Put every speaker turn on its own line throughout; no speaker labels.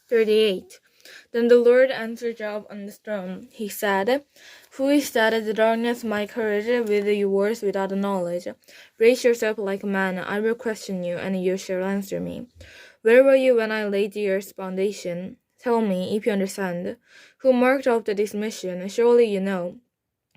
38. Then the Lord answered Job on the throne. He said, Who is that darkness my courage with your words without knowledge? Raise yourself like a man, I will question you, and you shall answer me. Where were you when I laid the earth's foundation? Tell me, if you understand. Who marked out this mission? Surely you know.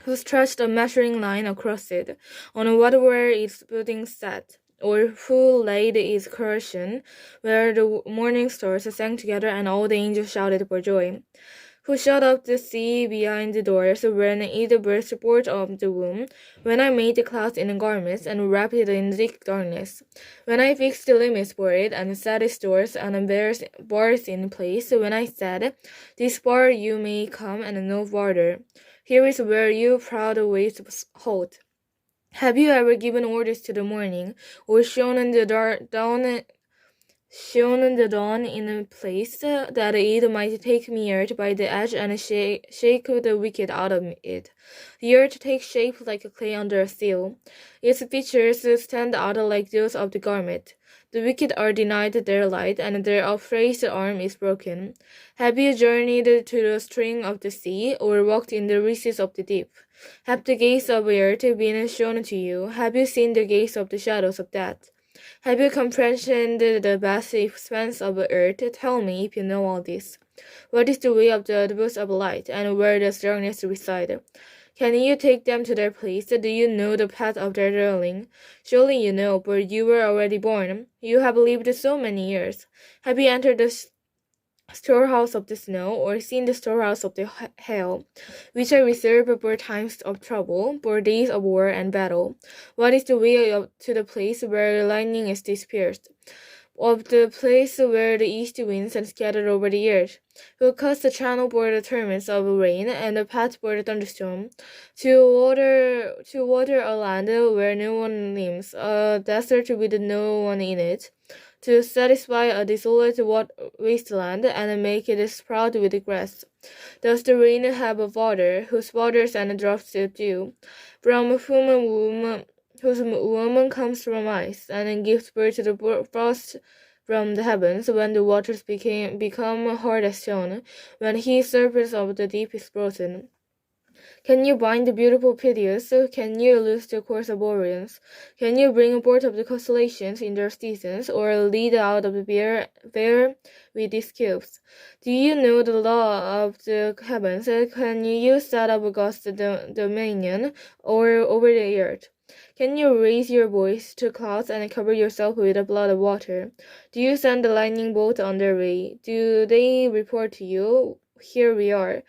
Who stretched a measuring line across it? On what were its buildings set? Or who laid its cushion, where the morning stars sang together and all the angels shouted for joy? Who shut up the sea behind the doors when it burst forth of the womb, when I made the clouds in garments and wrapped it in thick darkness, when I fixed the limits for it and set its doors and bars in place, when I said, This bar you may come and no farther. Here is where you proud waves halt. Have you ever given orders to the morning, or shown the dawn in a place that it might take me earth by the edge and shake the wicked out of it? The earth takes shape like a clay under a seal. Its features stand out like those of the garment. The wicked are denied their light, and their upraised arm is broken. Have you journeyed to the string of the sea, or walked in the recesses of the deep? Have the gates of earth been shown to you? Have you seen the gates of the shadows of death? Have you comprehended the vast expanse of earth? Tell me, if you know all this. What is the way of the booths of light, and where does darkness reside? Can you take them to their place? Do you know the path of their dwelling? Surely you know, but you were already born. You have lived so many years. Have you entered the storehouse of the snow, or seen the storehouse of the hail, which I reserve for times of trouble, for days of war and battle? What is the way to the place where lightning is dispersed? Of the place where the east winds and scattered over the earth, who cuts the channel for the torments of rain and the path for the thunderstorm, to water a land where no one lives, a desert with no one in it, to satisfy a desolate wasteland and make it sprout with grass. Does the rain have a father, whose waters and drops of dew, from whose womb comes from ice, and gives birth to the frost from the heavens, when the waters become hard as stone, when his surface of the deep is frozen? Can you bind the beautiful Pleiades? Can you loose the course of Orions? Can you bring aboard of the constellations in their seasons, or lead out of the bear with these cubes? Do you know the law of the heavens? Can you use that of God's dominion or over the earth? Can you raise your voice to clouds and cover yourself with the blood of water? Do you send the lightning bolt on their way? Do they report to you, Here we are?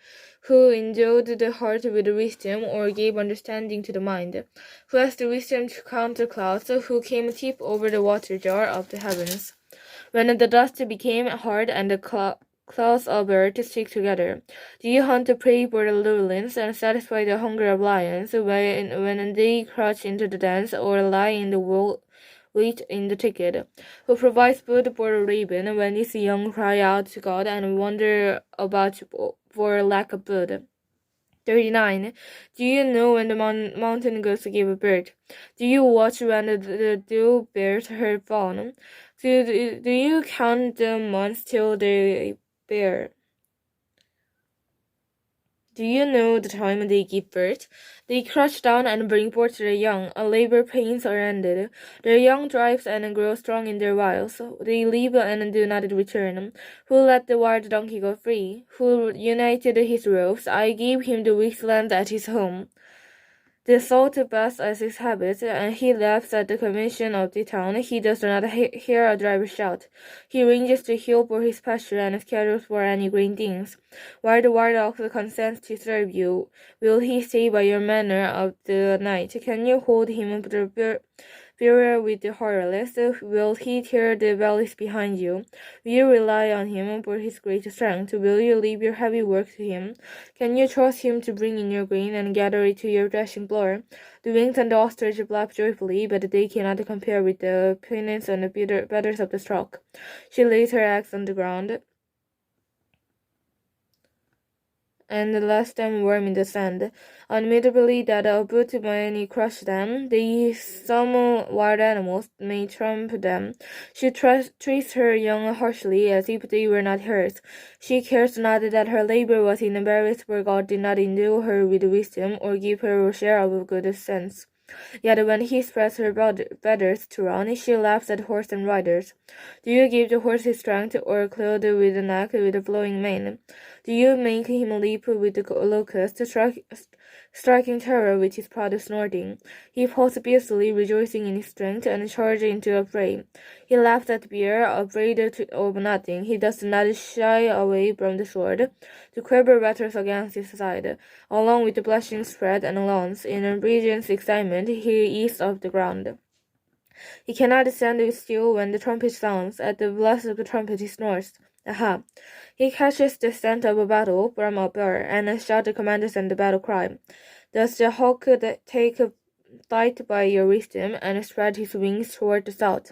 Who endowed the heart with wisdom, or gave understanding to the mind? Who has the wisdom to count the clouds? Who came tip over the water jar of the heavens? When the dust became hard and the clouds of earth stick together, do you hunt the prey for the lowlands and satisfy the hunger of lions when they crouch into the dens or lie in the wait in the thicket? Who provides food for a raven when its young cry out to God and wander about for lack of food? 39. Do you know when the mountain goats give birth? Do you watch when the dew bears her fawn? Do you count the months till they bear? Do you know the time they give birth? They crouch down and bring forth their young. Labor pains are ended. Their young thrives and grow strong in their wiles. They leave and do not return. Who let the wild donkey go free? Who united his ropes? I gave him the wasteland at his home, the salt baths as his habit, and he laughs at the convention of the town. He does not hear a driver shout. He ranges the hill for his pasture and scatters for any green things. While the wild ox consents to serve you, will he stay by your manor of the night? Can you hold him furious with the horrorless? Will he tear the valleys behind you? Will you rely on him for his great strength? Will you leave your heavy work to him? Can you trust him to bring in your grain and gather it to your threshing floor? The wings and the ostrich flap joyfully, but they cannot compare with the pennants and the feathers of the stork. She lays her eggs on the ground and lest them worm in the sand. Admittedly that a brute may crush them, some wild animals may trample them. She treats her young harshly as if they were not hers. She cares not that her labor was in vain, for God did not endue her with wisdom, or give her a share of good sense. Yet when he spreads her feathers to run, she laughs at horse and riders. Do you give the horse his strength, or clothe with the neck with a flowing mane? Do you make him leap with the locust, striking terror with his proud snorting? He falls fiercely, rejoicing in his strength, and charges into a fray. He laughs at bear, afraid of nothing. He does not shy away from the sword. The quiver rattles against his side. Along with the blushing spread and lawns, in a radiant excitement, he eats off the ground. He cannot stand still when the trumpet sounds. At the blast of the trumpet he snores. Aha! He catches the scent of a battle from up there, and shouts the commanders and the battle cry. Does the hawk take flight by your wisdom, and spread his wings toward the south?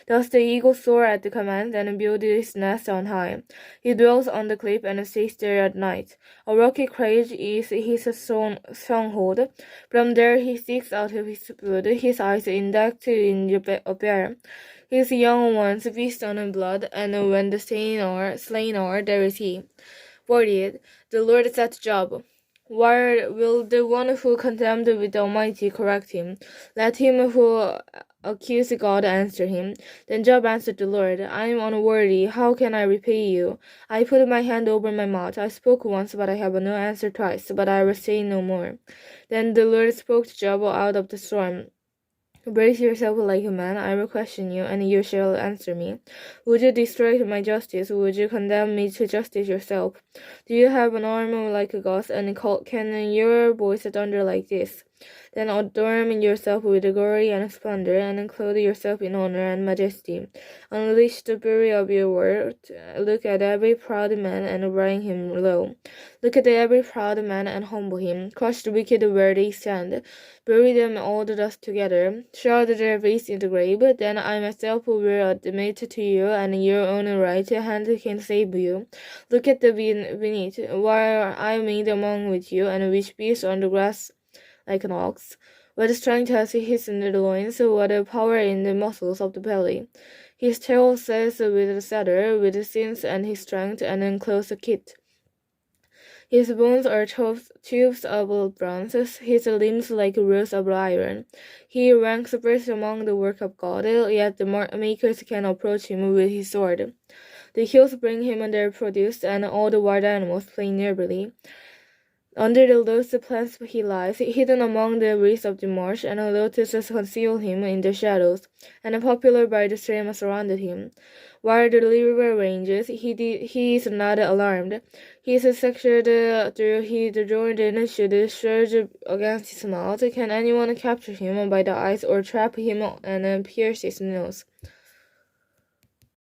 Does the eagle soar at the command, and build his nest on high? He dwells on the cliff, and stays there at night. A rocky crag is his stronghold. From there he seeks out his food, his eyes indecked in a bear. His young ones feast on blood, and when the slain are, there is he. 40. The Lord set Job. Why will the one who condemned with the Almighty correct him? Let him who accused God answer him. Then Job answered the Lord, I am unworthy. How can I repay you? I put my hand over my mouth. I spoke once, but I have no answer twice, but I will say no more. Then the Lord spoke to Job out of the storm. Brace yourself like a man, I will question you, and you shall answer me. Would you destroy my justice? Would you condemn me to justice yourself? Do you have an arm like a ghost, and can your voice thunder like this? Then adorn yourself with glory and splendor, and clothe yourself in honor and majesty. Unleash the fury of your word. Look at every proud man and bring him low. Look at every proud man and humble him. Crush the wicked where they stand. Bury them all the dust together. Shroud their face in the grave. Then I myself will admit to you, and your own right hand can save you. Look at the beneath, where I made among with you, and which beasts on the grass like an ox. What strength has his in the loins, what power in the muscles of the belly. His tail says with a setter, with sins and his strength, and enclosed a kit. His bones are tubes of bronze, his limbs like rods of iron. He ranks first among the work of God, yet the makers can approach him with his sword. The hills bring him their produce, and all the wild animals play nearly. Under the lotus plants he lies, hidden among the reeds of the marsh, and lotuses conceal him in the shadows, and popular by the stream surrounded him. While the river ranges, he is not alarmed. His sexured through his Jordan should surge against his mouth. Can anyone capture him by the eyes, or trap him and pierce his nose?